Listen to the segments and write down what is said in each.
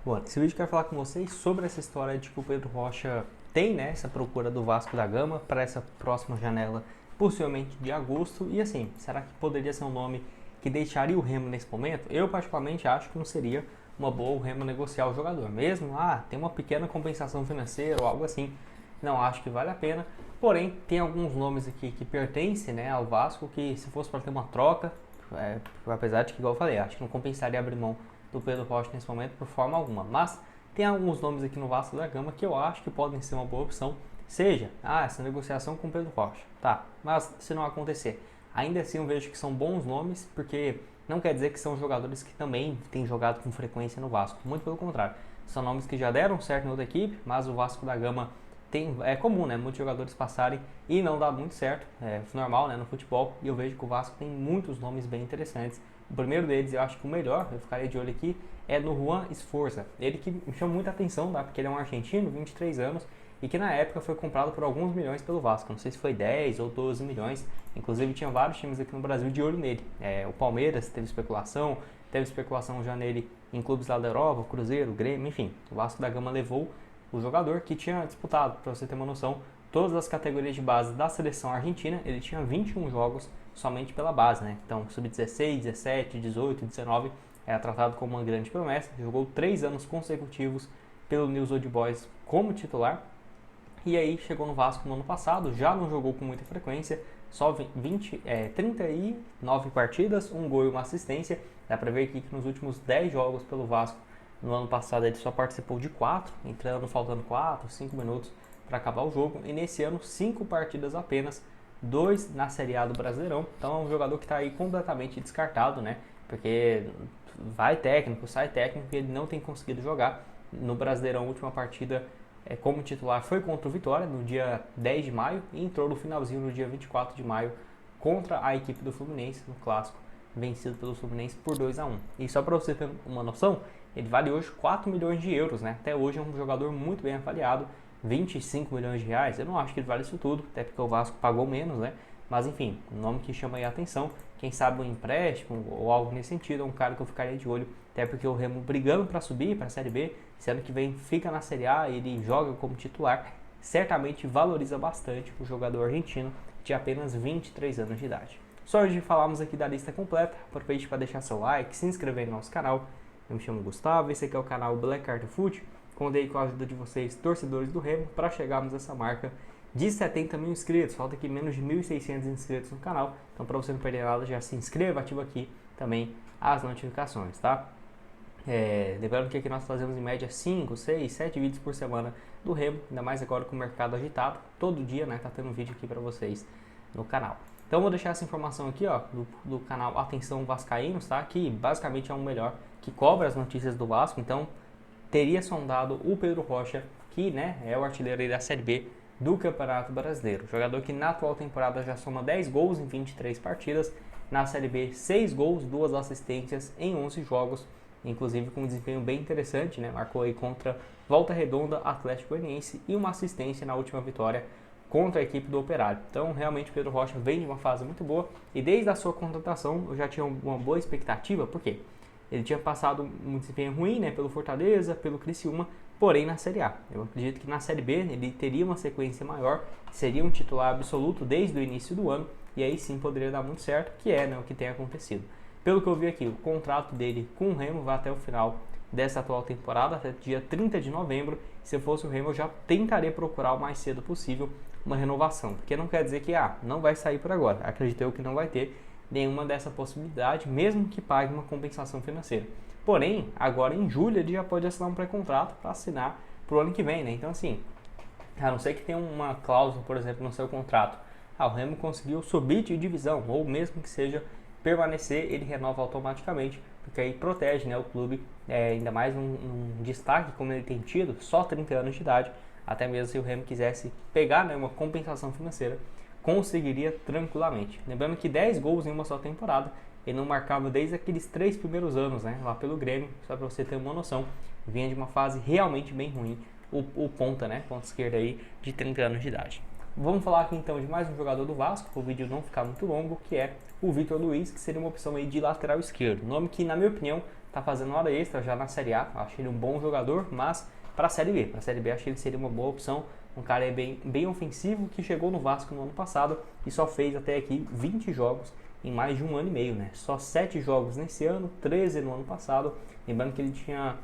Bom, nesse vídeo eu quero falar com vocês sobre essa história de que o Pedro Rocha tem, né, essa procura do Vasco da Gama para essa próxima janela, possivelmente de agosto. E assim, será que poderia ser um nome que deixaria o Remo nesse momento? Eu particularmente acho que não seria uma boa o Remo negociar o jogador, mesmo, tem uma pequena compensação financeira ou algo assim. Não acho que vale a pena. Porém, tem alguns nomes aqui que pertencem, né, ao Vasco que se fosse para ter uma troca, apesar de que, igual eu falei, acho que não compensaria abrir mão do Pedro Rocha nesse momento por forma alguma. Mas tem alguns nomes aqui no Vasco da Gama que eu acho que podem ser uma boa opção. Seja, essa negociação com o Pedro Rocha. Tá, mas se não acontecer, ainda assim eu vejo que são bons nomes, porque não quer dizer que são jogadores que também têm jogado com frequência no Vasco. Muito pelo contrário. São nomes que já deram certo em outra equipe, mas o Vasco da Gama é comum, né? Muitos jogadores passarem e não dá muito certo. É normal, né? No futebol. E eu vejo que o Vasco tem muitos nomes bem interessantes. O primeiro deles, eu acho que o melhor, eu ficaria de olho aqui, é no Juan Esforza. Ele que me chama muita atenção, tá? Porque ele é um argentino, 23 anos, e que na época foi comprado por alguns milhões pelo Vasco. Não sei se foi 10 ou 12 milhões. Inclusive tinha vários times aqui no Brasil de olho nele. O Palmeiras teve especulação já nele em clubes lá da Europa, Cruzeiro, Grêmio, enfim. O Vasco da Gama levou o jogador que tinha disputado, para você ter uma noção, todas as categorias de base da seleção argentina. Ele tinha 21 jogos somente pela base, né? Então, sub-16, 17, 18, 19, era tratado como uma grande promessa. Jogou 3 anos consecutivos pelo News Old Boys como titular. E aí chegou no Vasco no ano passado, já não jogou com muita frequência, só 39 partidas, um gol e uma assistência. Dá pra ver aqui que nos últimos 10 jogos pelo Vasco, no ano passado ele só participou de 4, entrando faltando 4, 5 minutos para acabar o jogo. E nesse ano, 5 partidas apenas, 2 na Série A do Brasileirão. Então é um jogador que está aí completamente descartado, né? Porque vai técnico, sai técnico e ele não tem conseguido jogar. No Brasileirão, a última partida como titular foi contra o Vitória, no dia 10 de maio, e entrou no finalzinho no dia 24 de maio contra a equipe do Fluminense, no clássico, vencido pelo Fluminense por 2-1. E só para você ter uma noção, ele vale hoje 4 milhões de euros, né? Até hoje é um jogador muito bem avaliado, 25 milhões de reais. Eu não acho que ele vale isso tudo, até porque o Vasco pagou menos, né? Mas enfim, um nome que chama aí a atenção. Quem sabe um empréstimo ou algo nesse sentido, é um cara que eu ficaria de olho, até porque o Remo brigando para subir para a Série B, se ano que vem fica na Série A, ele joga como titular, certamente valoriza bastante o jogador argentino de apenas 23 anos de idade. Só hoje falarmos aqui da lista completa, aproveite para deixar seu like, se inscrever no nosso canal. Eu me chamo Gustavo, esse aqui é o canal Black Card Foot. Contei com a ajuda de vocês, torcedores do Remo, para chegarmos a essa marca de 70 mil inscritos. Falta aqui menos de 1.600 inscritos no canal. Então, para você não perder nada, já se inscreva, ativa aqui também as notificações, tá? Lembrando que aqui nós fazemos em média 5, 6, 7 vídeos por semana do Remo, ainda mais agora com o mercado agitado. Todo dia, né, tá tendo um vídeo aqui para vocês no canal. Então, vou deixar essa informação aqui, ó, do canal Atenção Vascaínos, tá? Que basicamente é um melhor que cobre as notícias do Vasco. Então, teria sondado o Pedro Rocha, que, né, é o artilheiro aí da Série B do Campeonato Brasileiro. Jogador que na atual temporada já soma 10 gols em 23 partidas. Na Série B, 6 gols, 2 assistências em 11 jogos. Inclusive com um desempenho bem interessante, né? Marcou aí contra Volta Redonda, Atlético Goianiense e uma assistência na última vitória contra a equipe do Operário. Então, realmente, o Pedro Rocha vem de uma fase muito boa. E desde a sua contratação, eu já tinha uma boa expectativa. Por quê? Ele tinha passado um desempenho ruim, né, pelo Fortaleza, pelo Criciúma, porém na Série A. Eu acredito que na Série B ele teria uma sequência maior, seria um titular absoluto desde o início do ano, e aí sim poderia dar muito certo, que é, né, o que tem acontecido. Pelo que eu vi aqui, o contrato dele com o Remo vai até o final dessa atual temporada, até dia 30 de novembro. Se eu fosse o Remo, eu já tentaria procurar o mais cedo possível uma renovação, porque não quer dizer que não vai sair por agora. Acredito eu que não vai ter nenhuma dessa possibilidade, mesmo que pague uma compensação financeira. Porém, agora em julho ele já pode assinar um pré-contrato para assinar para o ano que vem, né? Então assim, a não ser que tenha uma cláusula, por exemplo, no seu contrato, o Remo conseguiu subir de divisão, ou mesmo que seja permanecer, ele renova automaticamente, porque aí protege, né, o clube, ainda mais um destaque como ele tem tido, só 30 anos de idade, até mesmo se o Remo quisesse pegar, né, uma compensação financeira, conseguiria tranquilamente. Lembrando que 10 gols em uma só temporada, ele não marcava desde aqueles 3 primeiros anos, né, lá pelo Grêmio, só para você ter uma noção, vinha de uma fase realmente bem ruim, o ponta, né, ponta esquerda aí, de 30 anos de idade. Vamos falar aqui então de mais um jogador do Vasco, para o vídeo não ficar muito longo, que é o Vitor Luiz, que seria uma opção aí de lateral esquerdo. Nome que, na minha opinião, tá fazendo hora extra já na Série A. Acho ele um bom jogador, mas para a Série B acho que ele seria uma boa opção. Um cara bem ofensivo que chegou no Vasco no ano passado e só fez até aqui 20 jogos em mais de um ano e meio, né? Só 7 jogos nesse ano, 13 no ano passado. Lembrando que ele tinha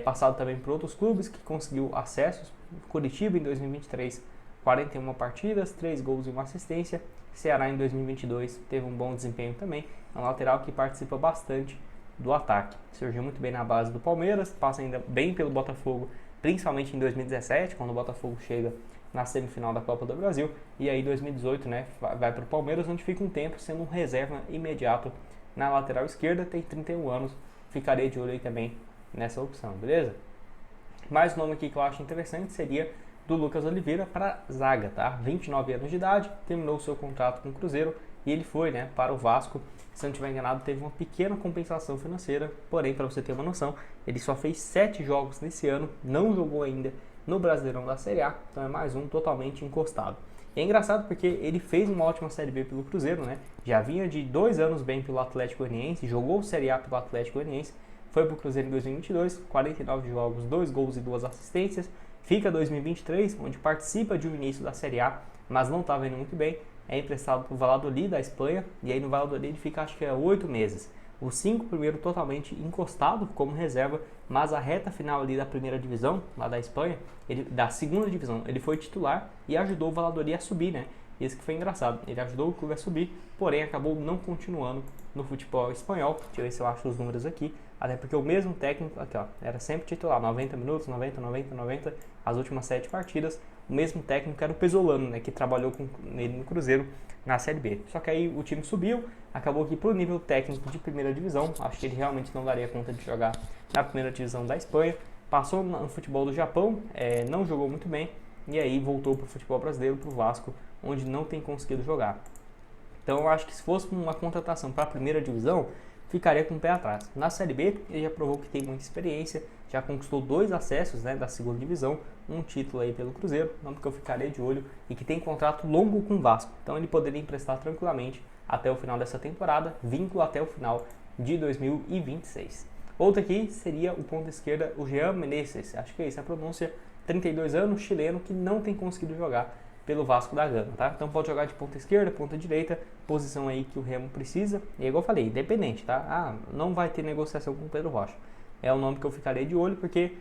passado também por outros clubes que conseguiu acessos. Curitiba em 2023, 41 partidas, 3 gols e uma assistência. Ceará em 2022 teve um bom desempenho também. É um lateral que participa bastante do ataque. Surgiu muito bem na base do Palmeiras, passa ainda bem pelo Botafogo, principalmente em 2017, quando o Botafogo chega na semifinal da Copa do Brasil. E aí 2018, né, vai para o Palmeiras, onde fica um tempo sendo um reserva imediato na lateral esquerda. Tem 31 anos, ficarei de olho aí também nessa opção, beleza? Mais um nome aqui que eu acho interessante seria do Lucas Oliveira para zaga, tá? 29 anos de idade, terminou o seu contrato com o Cruzeiro e ele foi, né, para o Vasco. Se eu não estiver enganado, teve uma pequena compensação financeira, porém, para você ter uma noção, ele só fez 7 jogos nesse ano, não jogou ainda no Brasileirão da Série A, então é mais um totalmente encostado. E é engraçado porque ele fez uma ótima Série B pelo Cruzeiro, né? Já vinha de 2 anos bem pelo Atlético Goianiense, jogou Série A pelo Atlético Goianiense, foi para o Cruzeiro em 2022, 49 jogos, 2 gols e 2 assistências. Fica 2023, onde participa de um início da Série A, mas não estava indo muito bem. É emprestado para o Valladolid da Espanha, e aí no Valladolid ele fica acho que 8 meses. Os 5 primeiros totalmente encostado como reserva, mas a reta final ali da primeira divisão, lá da Espanha, da segunda divisão, ele foi titular e ajudou o Valladolid a subir, né? Isso que foi engraçado, ele ajudou o clube a subir, porém acabou não continuando no futebol espanhol. Deixa eu ver se eu acho os números aqui, até porque o mesmo técnico, aqui ó, era sempre titular, 90 minutos, 90, as últimas 7 partidas, o mesmo técnico era o Pesolano, né, que trabalhou com ele no Cruzeiro na Série B. Só que aí o time subiu, acabou que pro nível técnico de primeira divisão, acho que ele realmente não daria conta de jogar na primeira divisão da Espanha, passou no futebol do Japão, não jogou muito bem, e aí voltou pro futebol brasileiro, pro Vasco, onde não tem conseguido jogar. Então eu acho que se fosse uma contratação para a primeira divisão, ficaria com o pé atrás. Na Série B, ele já provou que tem muita experiência, já conquistou 2 acessos, né, da segunda divisão, um título aí pelo Cruzeiro, nome que eu ficaria de olho, e que tem contrato longo com o Vasco. Então ele poderia emprestar tranquilamente até o final dessa temporada, vínculo até o final de 2026. Outro aqui seria o ponta esquerda, o Jean Meneses, acho que é isso a pronúncia, 32 anos, chileno, que não tem conseguido jogar pelo Vasco da Gama, tá? Então pode jogar de ponta esquerda, ponta direita, posição aí que o Remo precisa. E igual eu falei, independente, tá? Não vai ter negociação com o Pedro Rocha. É o nome que eu ficarei de olho, porque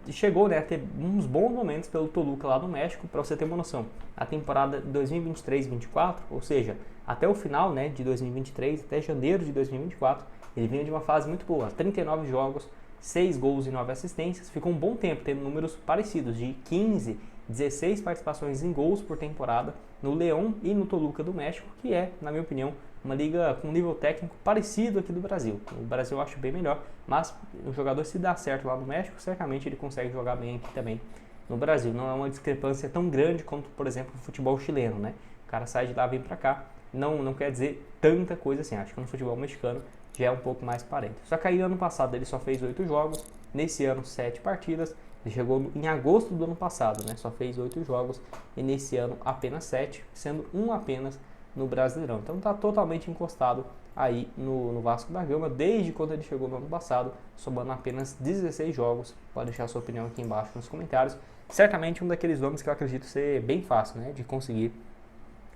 chegou, né, a ter uns bons momentos pelo Toluca lá no México. Para você ter uma noção, a temporada 2023-24, ou seja, até o final, né, de 2023, até janeiro de 2024, ele vinha de uma fase muito boa, 39 jogos, 6 gols e 9 assistências, ficou um bom tempo tendo números parecidos, de 15, 16 participações em gols por temporada no León e no Toluca do México, que é, na minha opinião, uma liga com nível técnico parecido aqui do Brasil. O Brasil eu acho bem melhor, mas o jogador, se dá certo lá no México, certamente ele consegue jogar bem aqui também no Brasil. Não é uma discrepância tão grande quanto, por exemplo, o futebol chileno, né? O cara sai de lá, vem pra cá, não quer dizer tanta coisa assim. Acho que no futebol mexicano já é um pouco mais parente. Só que aí ano passado ele só fez 8 jogos, nesse ano 7 partidas. Ele chegou em agosto do ano passado, né? Só fez 8 jogos e nesse ano apenas 7, sendo um apenas no Brasileirão. Então está totalmente encostado aí no Vasco da Gama, desde quando ele chegou no ano passado, somando apenas 16 jogos. Pode deixar a sua opinião aqui embaixo nos comentários. Certamente um daqueles nomes que eu acredito ser bem fácil, né, de conseguir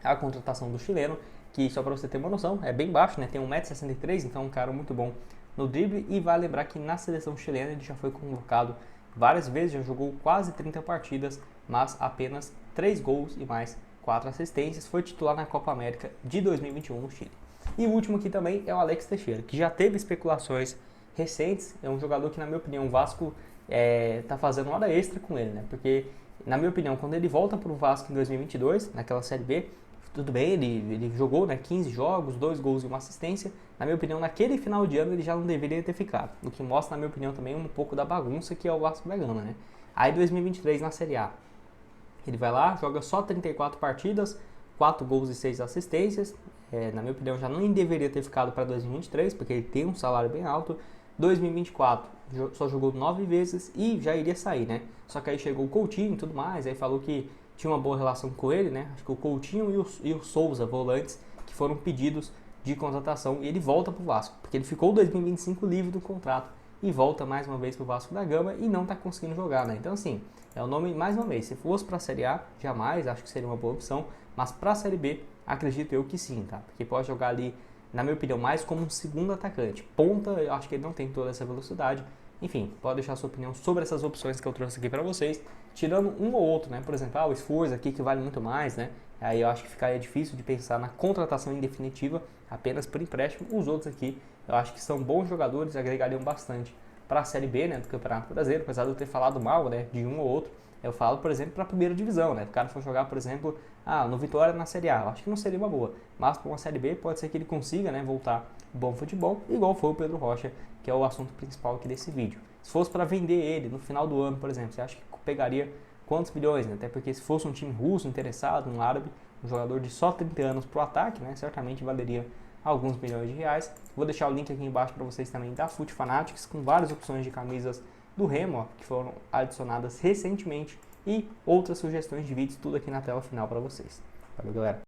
a contratação do chileno, que só para você ter uma noção, é bem baixo, né? Tem 1,63 m, então é um cara muito bom no drible. E vale lembrar que na seleção chilena ele já foi convocado várias vezes, já jogou quase 30 partidas, mas apenas 3 gols e mais 4 assistências. Foi titular na Copa América de 2021 no Chile. E o último aqui também é o Alex Teixeira, que já teve especulações recentes. É um jogador que, na minha opinião, o Vasco tá fazendo hora extra com ele, né? Porque, na minha opinião, quando ele volta para o Vasco em 2022, naquela Série B, tudo bem, ele jogou, né, 15 jogos, 2 gols e uma assistência. Na minha opinião, naquele final de ano ele já não deveria ter ficado. O que mostra, na minha opinião, também um pouco da bagunça que é o Vasco da Gama, né? Aí 2023 na Série A, ele vai lá, joga só 34 partidas, 4 gols e 6 assistências. Na minha opinião, já não deveria ter ficado para 2023, porque ele tem um salário bem alto. 2024 só jogou 9 vezes e já iria sair, né? Só que aí chegou o Coutinho e tudo mais, aí falou que tinha uma boa relação com ele, né? Acho que o Coutinho e o Souza, volantes, que foram pedidos de contratação e ele volta para o Vasco, porque ele ficou 2025 livre do contrato e volta mais uma vez para o Vasco da Gama e não está conseguindo jogar, né? Então assim, é o nome, mais uma vez, se fosse para a Série A, jamais acho que seria uma boa opção, mas para a Série B, acredito eu que sim, tá? Porque pode jogar ali, na minha opinião, mais como um segundo atacante. Ponta, eu acho que ele não tem toda essa velocidade. Enfim, pode deixar sua opinião sobre essas opções que eu trouxe aqui para vocês, tirando um ou outro, né? Por exemplo, o Sforza aqui que vale muito mais, né? Aí eu acho que ficaria difícil de pensar na contratação em definitiva apenas por empréstimo. Os outros aqui eu acho que são bons jogadores, agregariam bastante para a Série B, né, do Campeonato Brasileiro, apesar de eu ter falado mal, né, de um ou outro. Eu falo, por exemplo, para a primeira divisão, né? Se o cara for jogar, por exemplo, no Vitória na Série A, eu acho que não seria uma boa. Mas para uma Série B pode ser que ele consiga, né, voltar bom futebol, igual foi o Pedro Rocha, que é o assunto principal aqui desse vídeo. Se fosse para vender ele no final do ano, por exemplo, você acha que pegaria quantos milhões, né? Até porque se fosse um time russo interessado, um árabe, um jogador de só 30 anos para o ataque, né, certamente valeria alguns milhões de reais. Vou deixar o link aqui embaixo para vocês também da Foot Fanatics, com várias opções de camisas do Remo, ó, que foram adicionadas recentemente, e outras sugestões de vídeos, tudo aqui na tela final para vocês. Valeu, galera!